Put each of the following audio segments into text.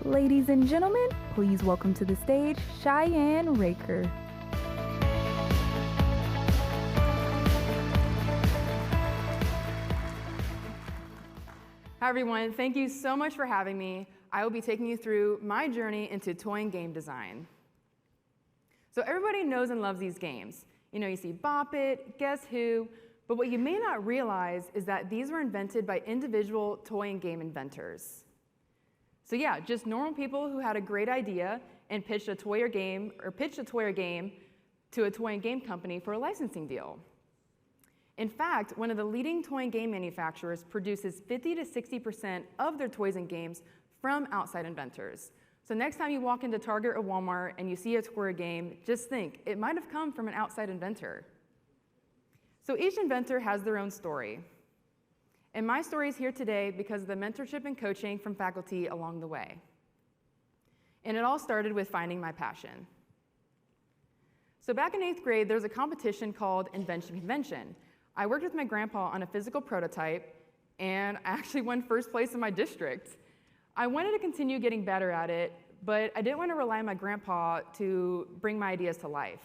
Ladies and gentlemen, please welcome to the stage Cheyenne Raker. Hi everyone, thank you so much for having me. I will be taking you through my journey into toy and game design. So everybody knows and loves these games. You know, you see Bop It, Guess Who, but what you may not realize is that these were invented by individual toy and game inventors. So yeah, just normal people who had a great idea and pitched a toy or game to a toy and game company for a licensing deal. In fact, one of the leading toy and game manufacturers produces 50 to 60% of their toys and games from outside inventors. So next time you walk into Target or Walmart and you see a toy or game, just think, it might have come from an outside inventor. So each inventor has their own story. And my story is here today because of the mentorship and coaching from faculty along the way. And it all started with finding my passion. So back in 8th grade, there was a competition called Invention Convention. I worked with my grandpa on a physical prototype, and I actually won first place in my district. I wanted to continue getting better at it, but I didn't want to rely on my grandpa to bring my ideas to life.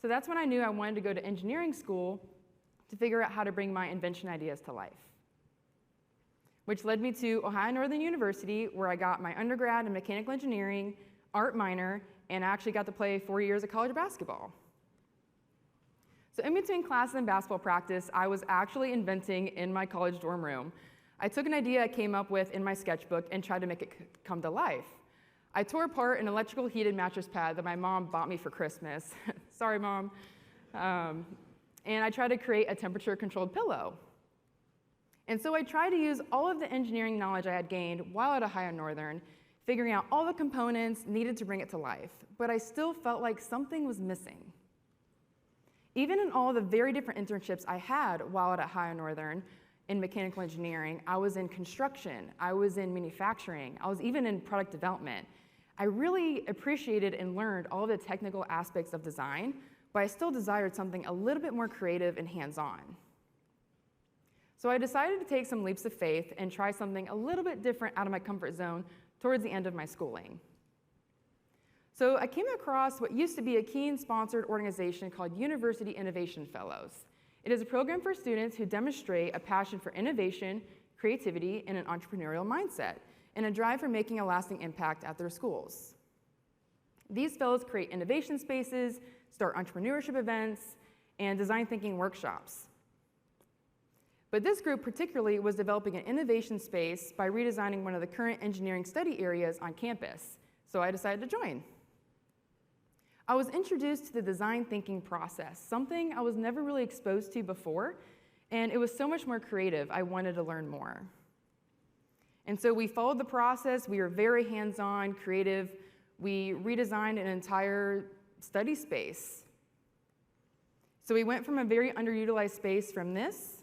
So that's when I knew I wanted to go to engineering school to figure out how to bring my invention ideas to life, which led me to Ohio Northern University, where I got my undergrad in mechanical engineering, art minor, and I actually got to play 4 years of college basketball. So in between classes and basketball practice, I was actually inventing in my college dorm room. I took an idea I came up with in my sketchbook and tried to make it come to life. I tore apart an electrical heated mattress pad that my mom bought me for Christmas. Sorry, Mom. And I tried to create a temperature-controlled pillow. And so I tried to use all of the engineering knowledge I had gained while at Ohio Northern, figuring out all the components needed to bring it to life. But I still felt like something was missing. Even in all the very different internships I had while at Ohio Northern in mechanical engineering, I was in construction, I was in manufacturing, I was even in product development. I really appreciated and learned all of the technical aspects of design, but I still desired something a little bit more creative and hands-on. So I decided to take some leaps of faith and try something a little bit different out of my comfort zone towards the end of my schooling. So I came across what used to be a Keene-sponsored organization called University Innovation Fellows. It is a program for students who demonstrate a passion for innovation, creativity, and an entrepreneurial mindset, and a drive for making a lasting impact at their schools. These fellows create innovation spaces, start entrepreneurship events, and design thinking workshops. But this group particularly was developing an innovation space by redesigning one of the current engineering study areas on campus, so I decided to join. I was introduced to the design thinking process, something I was never really exposed to before, and it was so much more creative, I wanted to learn more. And so we followed the process, we were very hands-on, creative, we redesigned an entire study space. So we went from a very underutilized space from this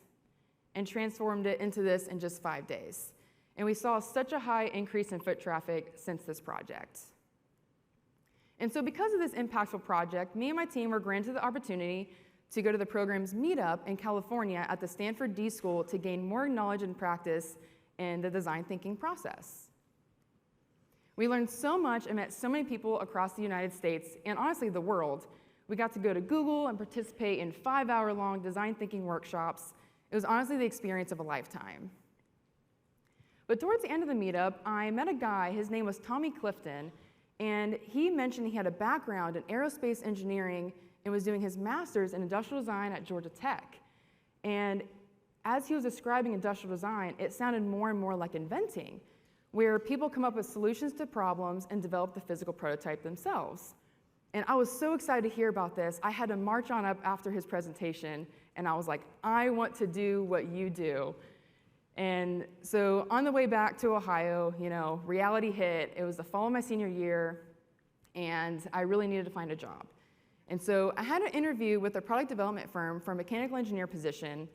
and transformed it into this in just 5 days. And we saw such a high increase in foot traffic since this project. And so because of this impactful project, me and my team were granted the opportunity to go to the program's meetup in California at the Stanford D School to gain more knowledge and practice in the design thinking process. We learned so much and met so many people across the United States and honestly the world. We got to go to Google and participate in 5-hour-long design thinking workshops. It was honestly the experience of a lifetime. But towards the end of the meetup, I met a guy, his name was Tommy Clifton, and he mentioned he had a background in aerospace engineering and was doing his master's in industrial design at Georgia Tech. And as he was describing industrial design, it sounded more and more like inventing, where people come up with solutions to problems and develop the physical prototype themselves. And I was so excited to hear about this, I had to march on up after his presentation, and I was like, I want to do what you do. And so on the way back to Ohio, you know, reality hit. It was the fall of my senior year, and I really needed to find a job. And so I had an interview with a product development firm for a mechanical engineer position.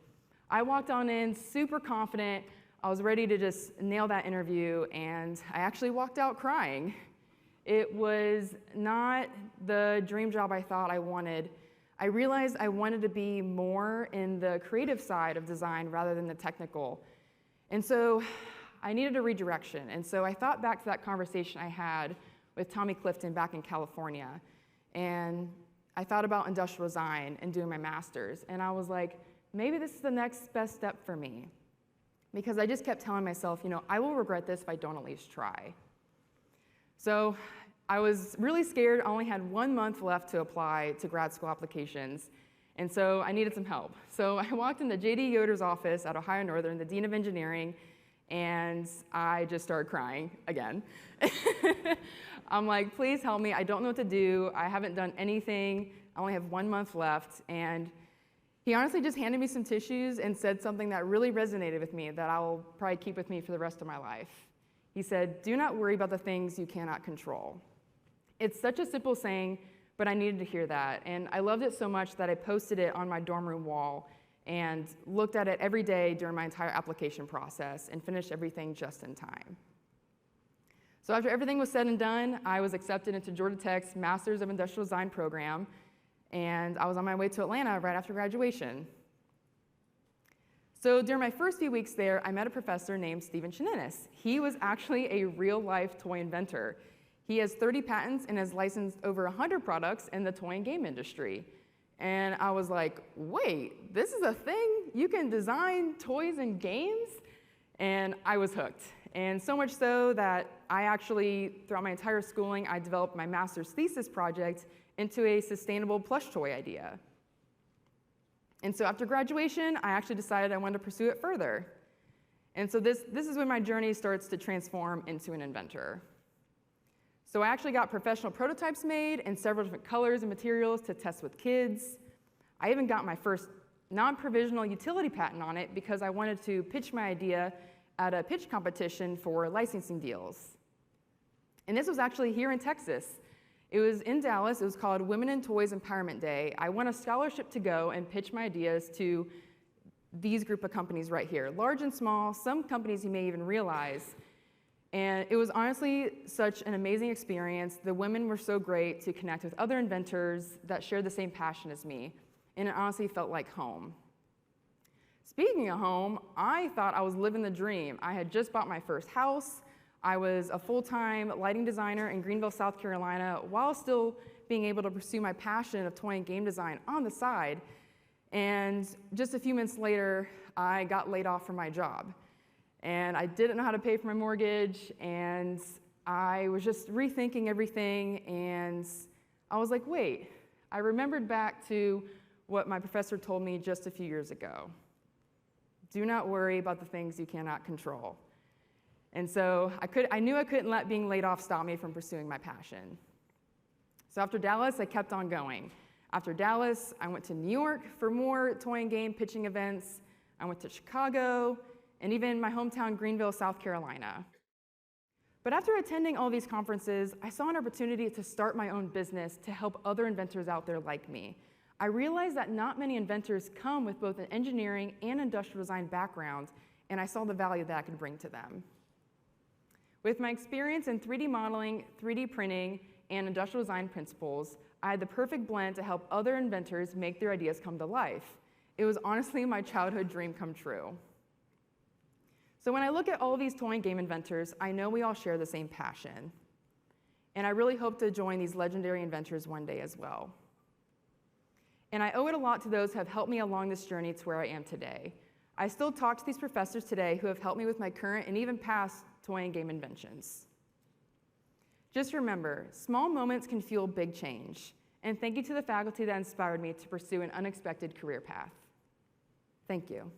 I walked on in super confident. I was ready to just nail that interview, and I actually walked out crying. It was not the dream job I thought I wanted. I realized I wanted to be more in the creative side of design rather than the technical. And so I needed a redirection. And so I thought back to that conversation I had with Tommy Clifton back in California. And I thought about industrial design and doing my master's. And I was like, maybe this is the next best step for me. Because I just kept telling myself, I will regret this if I don't at least try. So I was really scared. I only had 1 month left to apply to grad school applications. And so I needed some help. So I walked into J.D. Yoder's office at Ohio Northern, the dean of engineering, and I just started crying again. I'm like, please help me. I don't know what to do. I haven't done anything. I only have 1 month left. And he honestly just handed me some tissues and said something that really resonated with me that I will probably keep with me for the rest of my life. He said, do not worry about the things you cannot control. It's such a simple saying, but I needed to hear that. And I loved it so much that I posted it on my dorm room wall and looked at it every day during my entire application process and finished everything just in time. So after everything was said and done, I was accepted into Georgia Tech's Masters of Industrial Design program, and I was on my way to Atlanta right after graduation. So during my first few weeks there, I met a professor named Stephen Cheninis. He was actually a real-life toy inventor. He has 30 patents and has licensed over 100 products in the toy and game industry. And I was like, wait, this is a thing? You can design toys and games? And I was hooked. And so much so that I actually, throughout my entire schooling, I developed my master's thesis project into a sustainable plush toy idea. And so after graduation, I actually decided I wanted to pursue it further. And so this is when my journey starts to transform into an inventor. So I actually got professional prototypes made in several different colors and materials to test with kids. I even got my first non-provisional utility patent on it because I wanted to pitch my idea at a pitch competition for licensing deals. And this was actually here in Texas. It was in Dallas. It was called Women in Toys Empowerment Day. I won a scholarship to go and pitch my ideas to these group of companies right here, large and small, some companies you may even realize. And it was honestly such an amazing experience. The women were so great to connect with other inventors that shared the same passion as me, and it honestly felt like home. Speaking of home, I thought I was living the dream. I had just bought my first house. I was a full-time lighting designer in Greenville, South Carolina, while still being able to pursue my passion of toy and game design on the side. And just a few months later, I got laid off from my job. And I didn't know how to pay for my mortgage, and I was just rethinking everything, and I was like, wait, I remembered back to what my professor told me just a few years ago. Do not worry about the things you cannot control. And so I knew I couldn't let being laid off stop me from pursuing my passion. So after Dallas, I kept on going. After Dallas, I went to New York for more toy and game pitching events. I went to Chicago, and even my hometown, Greenville, South Carolina. But after attending all these conferences, I saw an opportunity to start my own business to help other inventors out there like me. I realized that not many inventors come with both an engineering and industrial design background, and I saw the value that I could bring to them. With my experience in 3D modeling, 3D printing, and industrial design principles, I had the perfect blend to help other inventors make their ideas come to life. It was honestly my childhood dream come true. So when I look at all of these toy and game inventors, I know we all share the same passion. And I really hope to join these legendary inventors one day as well. And I owe it a lot to those who have helped me along this journey to where I am today. I still talk to these professors today who have helped me with my current and even past toy and game inventions. Just remember, small moments can fuel big change. And thank you to the faculty that inspired me to pursue an unexpected career path. Thank you.